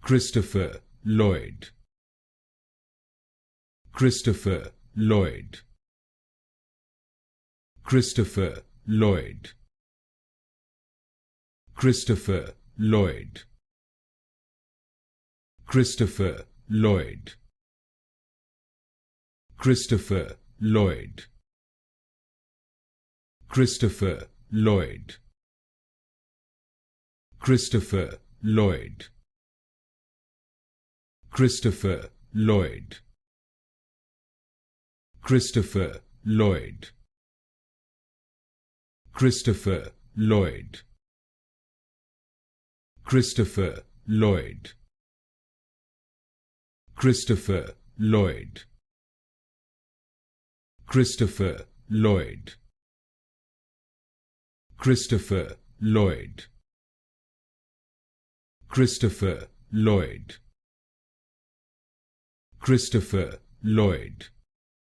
Christopher Lloyd. Christopher Lloyd. Christopher Lloyd. Christopher Lloyd. Christopher Lloyd. Christopher Lloyd. Christopher Lloyd. Christopher Lloyd. Christopher Lloyd. Christopher Lloyd. Christopher Lloyd. Christopher Lloyd. Christopher Lloyd. Christopher Lloyd. Christopher Lloyd. Christopher Lloyd. Christopher Lloyd.